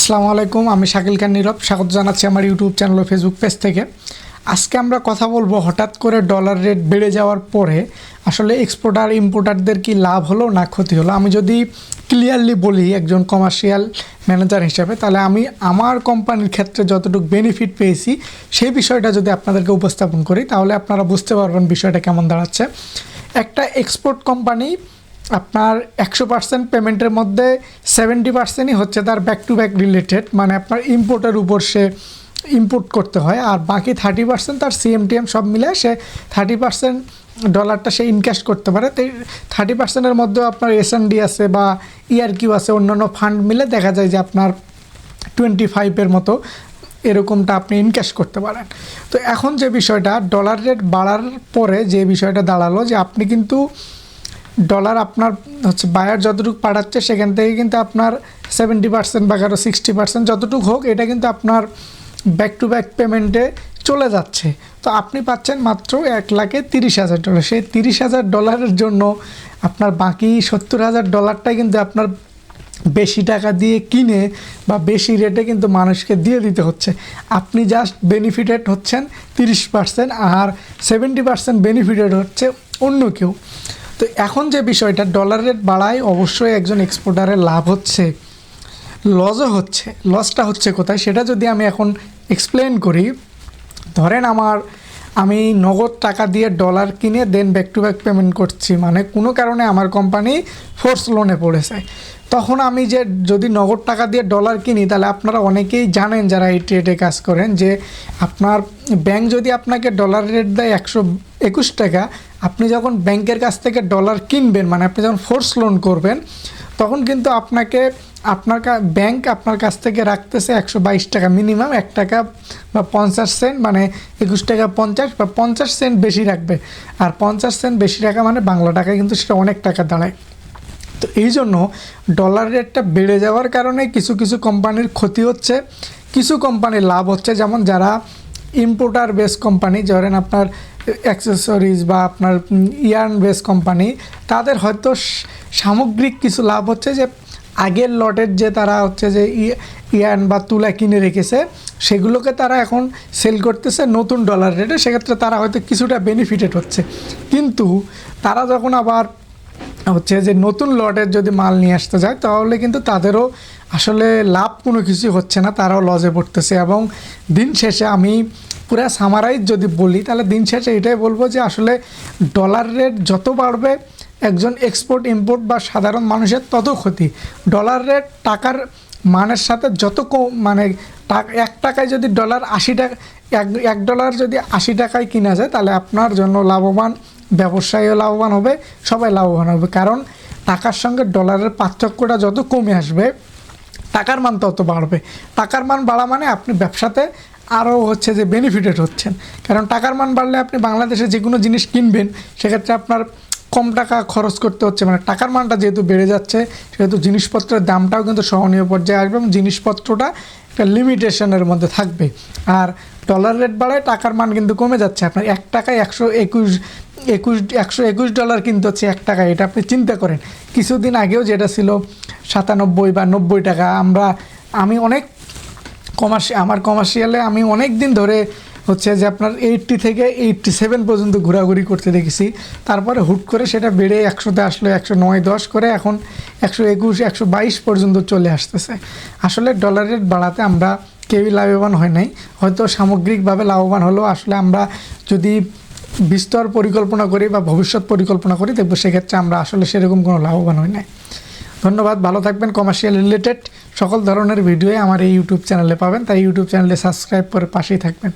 আসসালামু আলাইকুম, আমি শাকিল খান নীরব। স্বাগত জানাচ্ছি আমার ইউটিউব চ্যানেল ও ফেসবুক পেজ থেকে। আজকে আমরা কথা বলবো হঠাৎ করে ডলার রেট বেড়ে যাওয়ার পরে আসলে এক্সপোর্টার ইম্পোর্টারদের কি লাভ হলো না ক্ষতি হলো। আমি যদি ক্লিয়ারলি বলি একজন কমার্শিয়াল ম্যানেজার হিসেবে, তাহলে আমি আমার কোম্পানির ক্ষেত্রে যতটুকু বেনিফিট পেয়েছি সেই বিষয়টা যদি আপনাদেরকে উপস্থাপন করি, তাহলে আপনারা বুঝতে পারবেন বিষয়টা কেমন দাঁড়াচ্ছে। একটা এক্সপোর্ট কোম্পানি আপনার 100% পেমেন্টের মধ্যে 70%ই হচ্ছে তার ব্যাক টু ব্যাক রিলেটেড, মানে আপনার ইম্পোর্টের উপর সে ইম্পোর্ট করতে হয়, আর বাকি 30% তার সিএমটিএম সব মিলে সে 30% ডলারটা সে ইনক্যাশ করতে পারে। তো 30%-এর মধ্যেও আপনার এসএনডি আছে বা ইআরকিউ আছে, অন্যান্য ফান্ড মিলে দেখা যায় যে আপনার 25-এর মতো এরকমটা আপনি ইনক্যাশ করতে পারেন। তো এখন যে বিষয়টা ডলার রেট বাড়ার পরে যে বিষয়টা দাঁড়ালো যে আপনি কিন্তু ডলার আপনার হচ্ছে বায়ার যতটুকু পাঠাচ্ছে সেখান থেকে কিন্তু আপনার 70% বা 60% যতটুকু হোক এটা কিন্তু আপনার ব্যাক টু ব্যাক পেমেন্টে চলে যাচ্ছে। তো আপনি পাচ্ছেন মাত্র $1,30,000। সেই $30,000 জন্য আপনার বাকি $70,000টাই কিন্তু আপনার বেশি টাকা দিয়ে কিনে বা বেশি রেটে কিন্তু মানুষকে দিয়ে দিতে হচ্ছে। আপনি জাস্ট বেনিফিটেড হচ্ছেন 30%, আর 70% বেনিফিটেড হচ্ছে অন্য কেউ। তো এখন যে বিষয়টা ডলার রেট বাড়ায় অবশ্যই একজন এক্সপোর্টারের লাভ হচ্ছে, লসও হচ্ছে। লসটা হচ্ছে কোথায় সেটা যদি আমি এখন এক্সপ্লেন করি। ধরেন আমি নগদ টাকা দিয়ে ডলার কিনে দেন ব্যাক টু ব্যাক পেমেন্ট করছি, মানে কোনো কারণে আমার কোম্পানি ফোর্স লোনে পড়েছে। তখন আমি যে যদি নগদ টাকা দিয়ে ডলার কিনি, তাহলে আপনারা অনেকেই জানেন যারা এই ট্রেডে কাজ করেন যে আপনার ব্যাংক যদি আপনাকে ডলার রেট দেয় 121 টাকা, আপনি যখন ব্যাংকের কাছ থেকে ডলার কিনবেন, মানে আপনি যখন ফোর্স লোন করবেন, তখন কিন্তু ব্যাংক আপনার কাছ থেকে রাখতেছে 122 টাকা, মিনিমাম 1 টাকা বা 50 সেন্ট, মানে 21 টাকা 50 বা 50 সেন্ট বেশি রাখবে। আর 50 সেন্ট বেশি টাকা মানে বাংলা টাকায় কিন্তু সেটা অনেক টাকা দাঁড়ায়। তো এই জন্য ডলার রেটটা বেড়ে যাওয়ার কারণে কিছু কিছু কোম্পানির ক্ষতি হচ্ছে, কিছু কোম্পানির লাভ হচ্ছে। যেমন যারা ইম্পোর্টার বেস কোম্পানি, ধরেন আপনার অ্যাক্সেসরিজ বা আপনার ইয়ার্ন বেস কোম্পানি, তাদের হয়তো সামগ্রিক কিছু লাভ হচ্ছে যে আগের লটের যে তারা হচ্ছে যে ইয়ার্ন বা তুলা কিনে রেখেছে সেগুলোকে তারা এখন সেল করতেছে নতুন ডলার রেটে, সেক্ষেত্রে তারা হয়তো কিছুটা বেনিফিটেড হচ্ছে। কিন্তু তারা যখন আবার হচ্ছে যে নতুন লটের যদি মাল নিয়ে আসতে যায়, তাহলে কিন্তু তাদেরও আসলে লাভ কোনো কিছু হচ্ছে না, তারাও লসে পড়তেছে। এবং দিন শেষে আমি পুরো সামারাইজ যদি বলি, তাহলে দিন শেষে এটাই বলবো যে আসলে ডলার রেট যত বাড়বে একজন এক্সপোর্ট ইম্পোর্ট বা সাধারণ মানুষের তত ক্ষতি। ডলার রেট টাকার মানের সাথে যত মানে 1 টাকায় যদি ডলার 80 টাকা, $1 যদি 80 টাকায় কিনা যায়, তাহলে আপনার জন্য লাভবান, ব্যবসায়ীও লাভবান হবে, সবাই লাভবান হবে। কারণ টাকার সঙ্গে ডলারের পার্থক্যটা যত কমে আসবে টাকার মান তত বাড়বে। টাকার মান বাড়া মানে আপনি ব্যবসাতে আরও হচ্ছে যে বেনিফিটেড হচ্ছেন। কারণ টাকার মান বাড়লে আপনি বাংলাদেশে যে কোনো জিনিস কিনবেন সেক্ষেত্রে আপনার কম টাকা খরচ করতে হচ্ছে, মানে টাকার মানটা যেহেতু বেড়ে যাচ্ছে সেহেতু জিনিসপত্রের দামটাও কিন্তু সহনীয় পর্যায়ে আসবে এবং জিনিসপত্রটা একটা লিমিটেশনের মধ্যে থাকবে। আর ডলার রেট বাড়ায় টাকার মান কিন্তু কমে যাচ্ছে। আপনার 1 টাকায় $121 কিনতে হচ্ছে 1 টাকায়, এটা আপনি চিন্তা করেন। কিছুদিন আগেও যেটা ছিল 97 বা 90 টাকা, আমি অনেক আমার কমার্শিয়ালে আমি অনেক দিন ধরে হচ্ছে যে আপনার 80 থেকে 87 পর্যন্ত ঘোরাঘুরি করতে দেখেছি। তারপরে হুট করে সেটা বেড়ে 100-তে আসলো, 109-10 করে এখন 121-122 পর্যন্ত চলে আসতেছে। আসলে ডলার রেট বাড়াতে আমরা কেউই লাভবান হয় নাই, হয়তো সামগ্রিকভাবে লাভবান হলেও আসলে আমরা যদি বিস্তর পরিকল্পনা করি বা ভবিষ্যৎ পরিকল্পনা করি, দেখব সেক্ষেত্রে আমরা আসলে সেরকম কোনো লাভবান হই নাই। ধন্যবাদ, ভালো থাকবেন। কমার্শিয়াল রিলেটেড সকল ধরনের ভিডিও আমার এই ইউটিউব চ্যানেলে পাবেন, তাই ইউটিউব চ্যানেলে সাবস্ক্রাইব করে পাশেই থাকবেন।